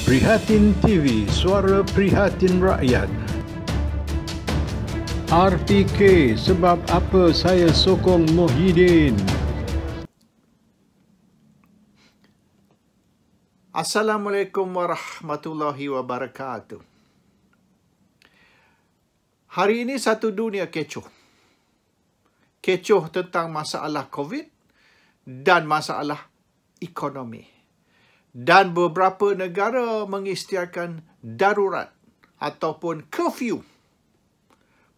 Prihatin TV, suara prihatin rakyat. RPK, sebab apa saya sokong Muhyiddin. Assalamualaikum warahmatullahi wabarakatuh. Hari ini satu dunia kecoh. Kecoh tentang masalah COVID dan masalah ekonomi. Dan beberapa negara mengisytiharkan darurat ataupun curfew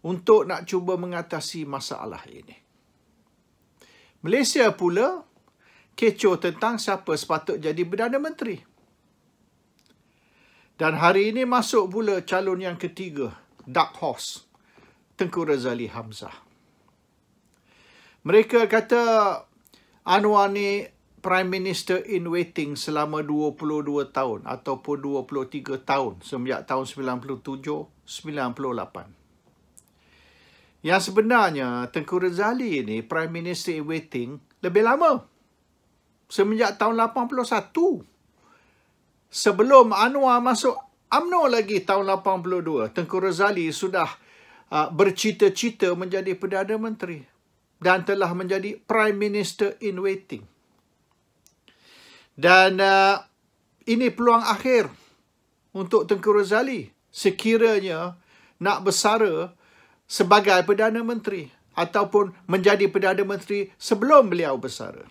untuk nak cuba mengatasi masalah ini. Malaysia pula kecoh tentang siapa sepatut jadi Perdana Menteri. Dan hari ini masuk pula calon yang ketiga, Dark Horse, Tengku Razali Hamzah. Mereka kata Anwar ni Prime Minister in waiting selama 22 tahun ataupun 23 tahun semenjak tahun 97-98. Yang sebenarnya Tengku Razali ini Prime Minister in waiting lebih lama. Semenjak tahun 81. Sebelum Anwar masuk UMNO lagi tahun 82. Tengku Razali sudah bercita-cita menjadi Perdana Menteri dan telah menjadi Prime Minister in waiting. Dan ini peluang akhir untuk Tengku Razali sekiranya nak bersara sebagai Perdana Menteri ataupun menjadi Perdana Menteri sebelum beliau bersara.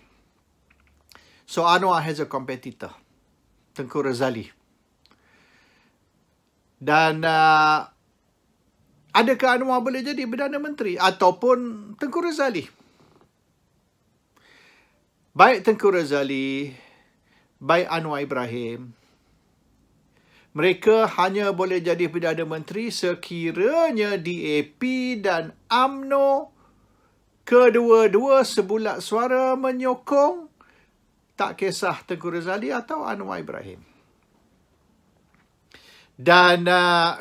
So Anwar has a competitor, Tengku Razali. Dan adakah Anwar boleh jadi Perdana Menteri ataupun Tengku Razali? Baik Tengku Razali, baik Anwar Ibrahim, mereka hanya boleh jadi Perdana Menteri sekiranya DAP dan UMNO kedua-dua sebulat suara menyokong, tak kisah Tengku Razali atau Anwar Ibrahim. Dan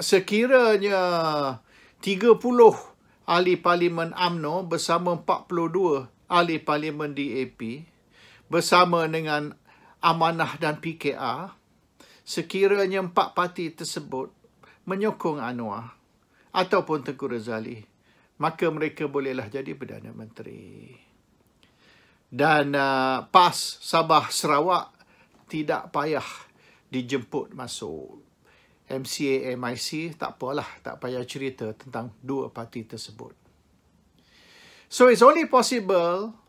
sekiranya 30 ahli parlimen UMNO bersama 42 ahli parlimen DAP bersama dengan Amanah dan PKR, sekiranya 4 parti tersebut menyokong Anwar ataupun Tengku Razali, maka mereka bolehlah jadi Perdana Menteri. Dan PAS Sabah Sarawak tidak payah dijemput masuk. MCA, MIC, tak apalah, tak payah cerita tentang dua parti tersebut. So it's only possible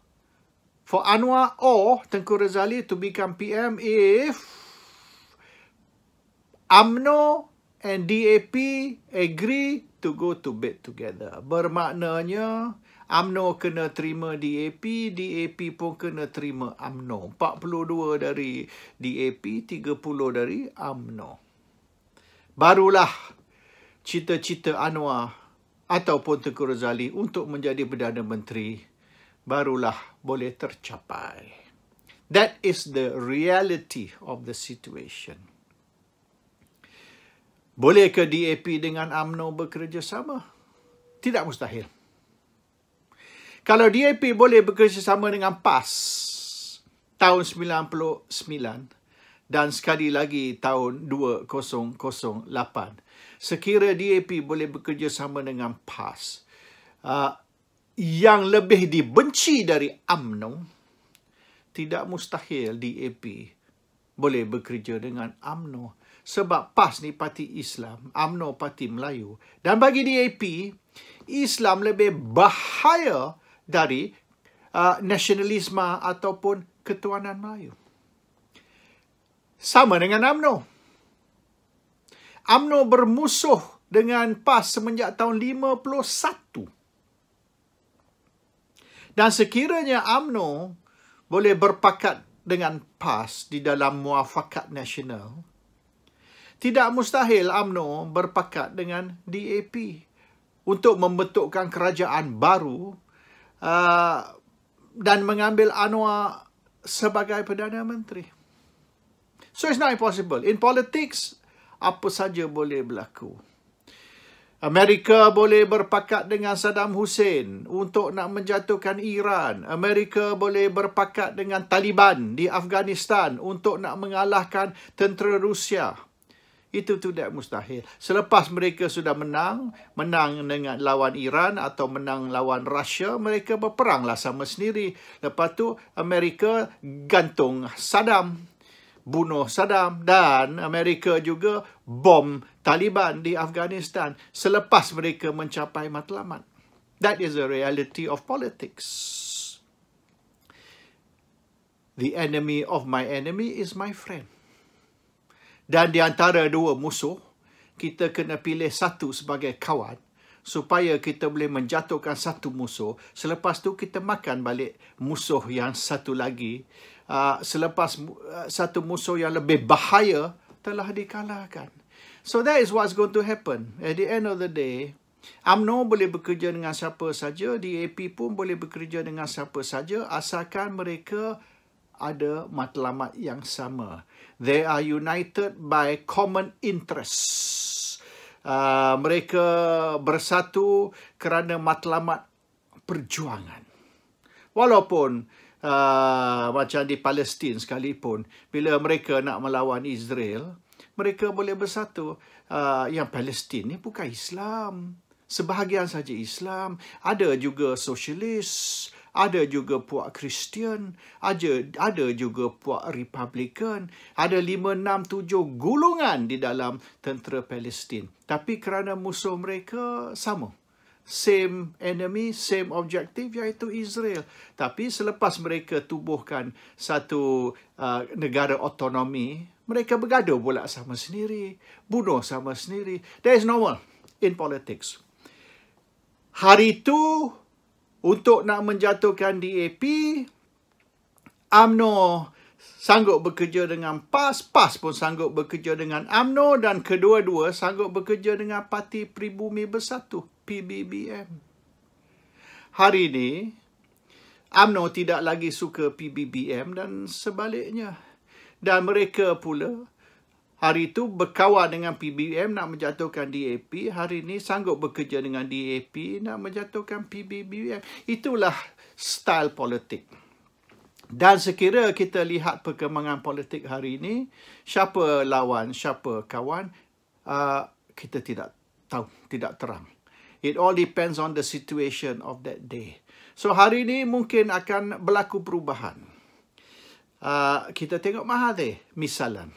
for Anwar or Tengku Razali to become PM if UMNO and DAP agree to go to bed together. Bermaknanya UMNO kena terima DAP, DAP pun kena terima UMNO. 42 dari DAP, 30 dari UMNO. Barulah cita-cita Anwar ataupun Tengku Razali untuk menjadi Perdana Menteri barulah boleh tercapai. That is the reality of the situation. Bolehkah DAP dengan UMNO bekerjasama? Tidak mustahil. Kalau DAP boleh bekerjasama dengan PAS tahun 99 dan sekali lagi tahun 2008, sekira DAP boleh bekerjasama dengan PAS, yang lebih dibenci dari UMNO, tidak mustahil DAP boleh bekerja dengan UMNO. Sebab PAS ni parti Islam, UMNO parti Melayu. Dan bagi DAP, Islam lebih bahaya dari nasionalisme ataupun ketuanan Melayu. Sama dengan UMNO. UMNO bermusuh dengan PAS semenjak tahun 51. Dan sekiranya UMNO boleh berpakat dengan PAS di dalam muafakat nasional, tidak mustahil UMNO berpakat dengan DAP untuk membentukkan kerajaan baru dan mengambil Anwar sebagai Perdana Menteri. So it's not impossible. In politics, apa saja boleh berlaku. Amerika boleh berpakat dengan Saddam Hussein untuk nak menjatuhkan Iran. Amerika boleh berpakat dengan Taliban di Afghanistan untuk nak mengalahkan tentera Rusia. Itu tidak mustahil. Selepas mereka sudah menang dengan lawan Iran atau menang lawan Rusia, mereka berperanglah sama sendiri. Lepas tu Amerika gantung Saddam, bunuh Saddam, dan Amerika juga bom Taliban di Afghanistan selepas mereka mencapai matlamat. That is the reality of politics. The enemy of my enemy is my friend. Dan di antara dua musuh, kita kena pilih satu sebagai kawan supaya kita boleh menjatuhkan satu musuh. Selepas tu kita makan balik musuh yang satu lagi. Selepas satu musuh yang lebih bahaya telah dikalahkan. So that is what's going to happen. At the end of the day, UMNO boleh bekerja dengan siapa saja, DAP pun boleh bekerja dengan siapa saja, asalkan mereka ada matlamat yang sama. They are united by common interests. Mereka bersatu kerana matlamat perjuangan. Walaupun macam di Palestin sekalipun, bila mereka nak melawan Israel, mereka boleh bersatu. Yang Palestin ni bukan Islam. Sebahagian saja Islam. Ada juga sosialis. Ada juga puak Kristian, ada juga puak Republikan, ada 5, 6, 7 gulungan di dalam tentera Palestin. Tapi kerana musuh mereka sama. Same enemy, same objective, iaitu Israel. Tapi selepas mereka tubuhkan satu negara otonomi, mereka bergaduh pula sama sendiri, bunuh sama sendiri. That is normal in politics. Hari itu, untuk nak menjatuhkan DAP, UMNO sanggup bekerja dengan PAS, PAS pun sanggup bekerja dengan UMNO, dan kedua-dua sanggup bekerja dengan Parti Pribumi Bersatu, PBBM. Hari ini, UMNO tidak lagi suka PBBM dan sebaliknya. Dan mereka pula hari itu berkawan dengan PBBM nak menjatuhkan DAP. Hari ini sanggup bekerja dengan DAP nak menjatuhkan PBBM. Itulah style politik. Dan sekira kita lihat perkembangan politik hari ini, siapa lawan, siapa kawan, kita tidak tahu, tidak terang. It all depends on the situation of that day. So hari ini mungkin akan berlaku perubahan. Kita tengok Mahathir misalan.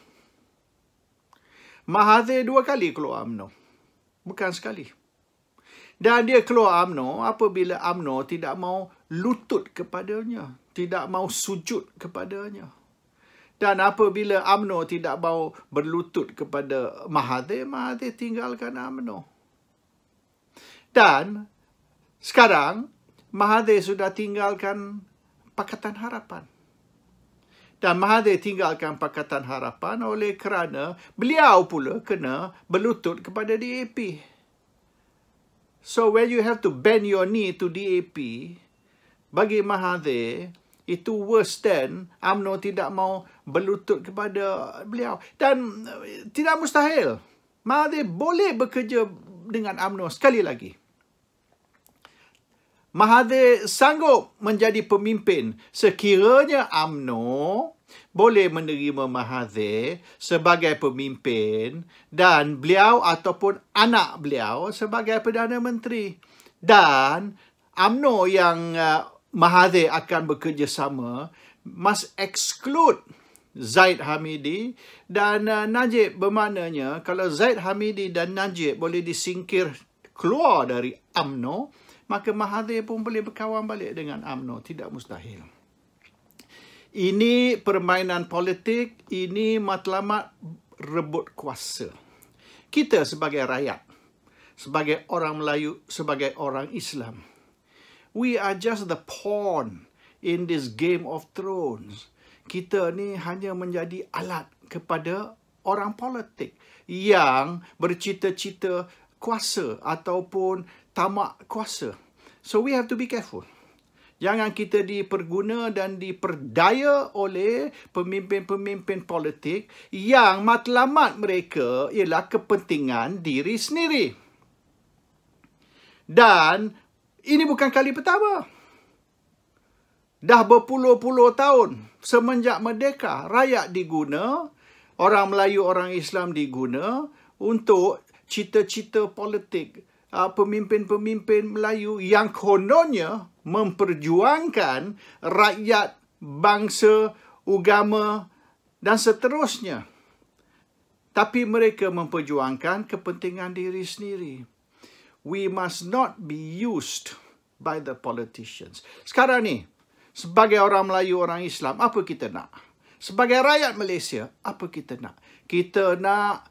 Mahathir 2 kali keluar UMNO. Bukan sekali. Dan dia keluar UMNO apabila UMNO tidak mau lutut kepadanya. Tidak mau sujud kepadanya. Dan apabila UMNO tidak mau berlutut kepada Mahathir, Mahathir tinggalkan UMNO. Dan sekarang Mahathir sudah tinggalkan Pakatan Harapan. Dan Mahathir tinggalkan Pakatan Harapan oleh kerana beliau pula kena berlutut kepada DAP. So when you have to bend your knee to DAP, bagi Mahathir, itu worse than UMNO tidak mau berlutut kepada beliau. Dan tidak mustahil. Mahathir boleh bekerja dengan UMNO sekali lagi. Mahathir sanggup menjadi pemimpin sekiranya UMNO boleh menerima Mahathir sebagai pemimpin dan beliau ataupun anak beliau sebagai Perdana Menteri. Dan UMNO yang Mahathir akan bekerjasama must exclude Zaid Hamidi dan Najib. Bermaknanya kalau Zaid Hamidi dan Najib boleh disingkir keluar dari UMNO, maka Mahathir pun boleh berkawan balik dengan UMNO. Tidak mustahil. Ini permainan politik, ini matlamat rebut kuasa. Kita sebagai rakyat, sebagai orang Melayu, sebagai orang Islam, we are just the pawn in this Game of Thrones. Kita ni hanya menjadi alat kepada orang politik yang bercita-cita kuasa ataupun tamak kuasa. So we have to be careful. Jangan kita diperguna dan diperdaya oleh pemimpin-pemimpin politik yang matlamat mereka ialah kepentingan diri sendiri. Dan ini bukan kali pertama. Dah berpuluh-puluh tahun semenjak merdeka, rakyat diguna orang Melayu, orang Islam diguna untuk cita-cita politik pemimpin-pemimpin Melayu yang kononnya memperjuangkan rakyat, bangsa, agama dan seterusnya. Tapi mereka memperjuangkan kepentingan diri sendiri. We must not be used by the politicians. Sekarang ni, sebagai orang Melayu, orang Islam, apa kita nak? Sebagai rakyat Malaysia, apa kita nak? Kita nak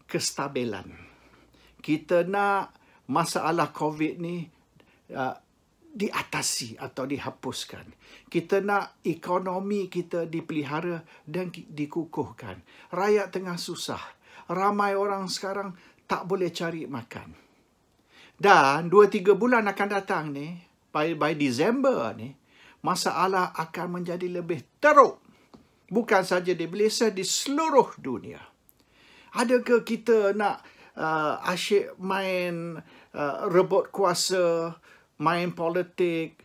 kestabilan. Kita nak masalah COVID ni diatasi atau dihapuskan. Kita nak ekonomi kita dipelihara dan dikukuhkan. Rakyat tengah susah. Ramai orang sekarang tak boleh cari makan. Dan 2-3 bulan akan datang ni, by Disember ni, masalah akan menjadi lebih teruk. Bukan saja di Malaysia, di seluruh dunia. Adakah kita nak asyik main rebut kuasa, main politik,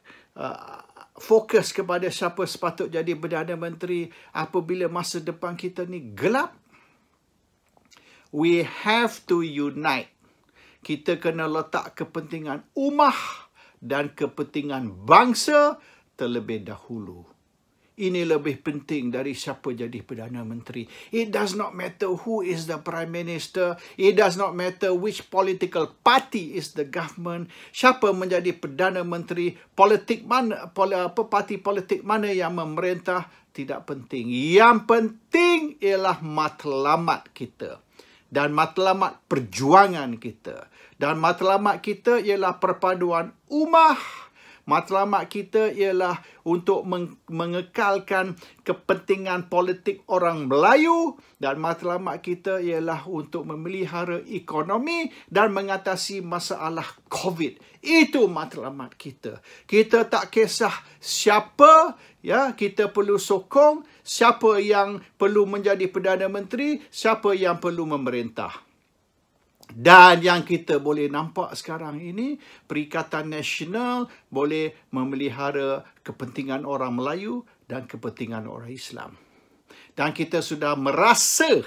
fokus kepada siapa sepatut jadi Perdana Menteri apabila masa depan kita ni gelap? We have to unite. Kita kena letak kepentingan ummah dan kepentingan bangsa terlebih dahulu. Ini lebih penting dari siapa jadi Perdana Menteri. It does not matter who is the Prime Minister. It does not matter which political party is the government. Siapa menjadi Perdana Menteri, politik mana, parti politik mana yang memerintah, tidak penting. Yang penting ialah matlamat kita. Dan matlamat perjuangan kita. Dan matlamat kita ialah perpaduan ummah. Matlamat kita ialah untuk mengekalkan kepentingan politik orang Melayu, dan matlamat kita ialah untuk memelihara ekonomi dan mengatasi masalah COVID. Itu matlamat kita. Kita tak kisah siapa, ya, kita perlu sokong, siapa yang perlu menjadi Perdana Menteri, siapa yang perlu memerintah. Dan yang kita boleh nampak sekarang ini, Perikatan Nasional boleh memelihara kepentingan orang Melayu dan kepentingan orang Islam. Dan kita sudah merasa,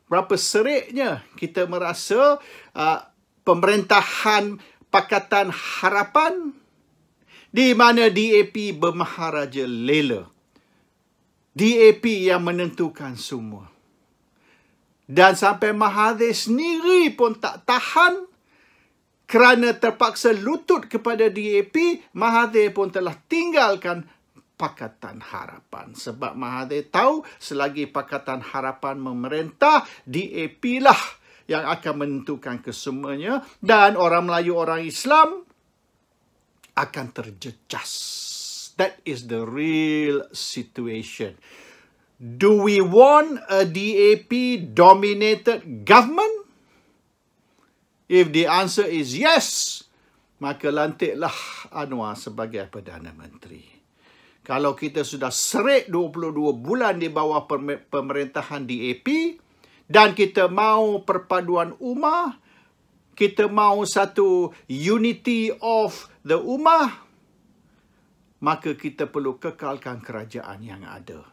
berapa seriknya kita merasa pemerintahan Pakatan Harapan di mana DAP bermaharaja lela. DAP yang menentukan semua. Dan sampai Mahathir sendiri pun tak tahan kerana terpaksa lutut kepada DAP, Mahathir pun telah tinggalkan Pakatan Harapan. Sebab Mahathir tahu selagi Pakatan Harapan memerintah, DAP lah yang akan menentukan kesemuanya. Dan orang Melayu, orang Islam akan terjejas. That is the real situation. Do we want a DAP-dominated government? If the answer is yes, maka lantiklah Anwar sebagai Perdana Menteri. Kalau kita sudah serik 22 bulan di bawah pemerintahan DAP, dan kita mahu perpaduan ummah, kita mahu satu unity of the ummah, maka kita perlu kekalkan kerajaan yang ada.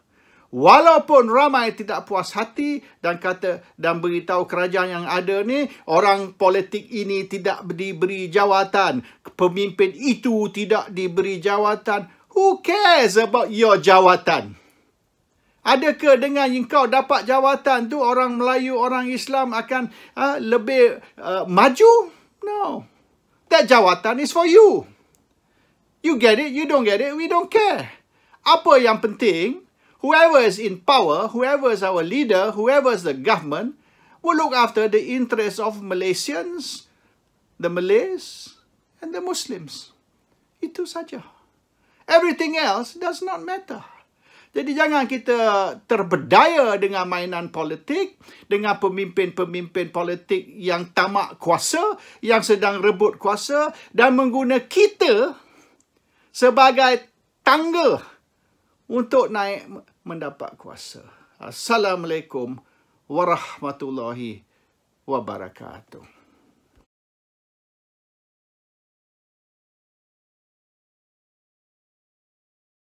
Walaupun ramai tidak puas hati dan kata dan beritahu kerajaan yang ada ni, orang politik ini tidak diberi jawatan, pemimpin itu tidak diberi jawatan. Who cares about your jawatan? Adakah dengan engkau dapat jawatan tu orang Melayu, orang Islam akan lebih maju? No. That jawatan is for you. You get it, you don't get it, we don't care. Apa yang penting, whoever is in power, whoever is our leader, whoever is the government, will look after the interests of Malaysians, the Malays, and the Muslims. Itu saja. Everything else does not matter. Jadi jangan kita terberdaya dengan mainan politik, dengan pemimpin-pemimpin politik yang tamak kuasa, yang sedang rebut kuasa, dan mengguna kita sebagai tangga untuk naik mendapat kuasa. Assalamualaikum warahmatullahi wabarakatuh.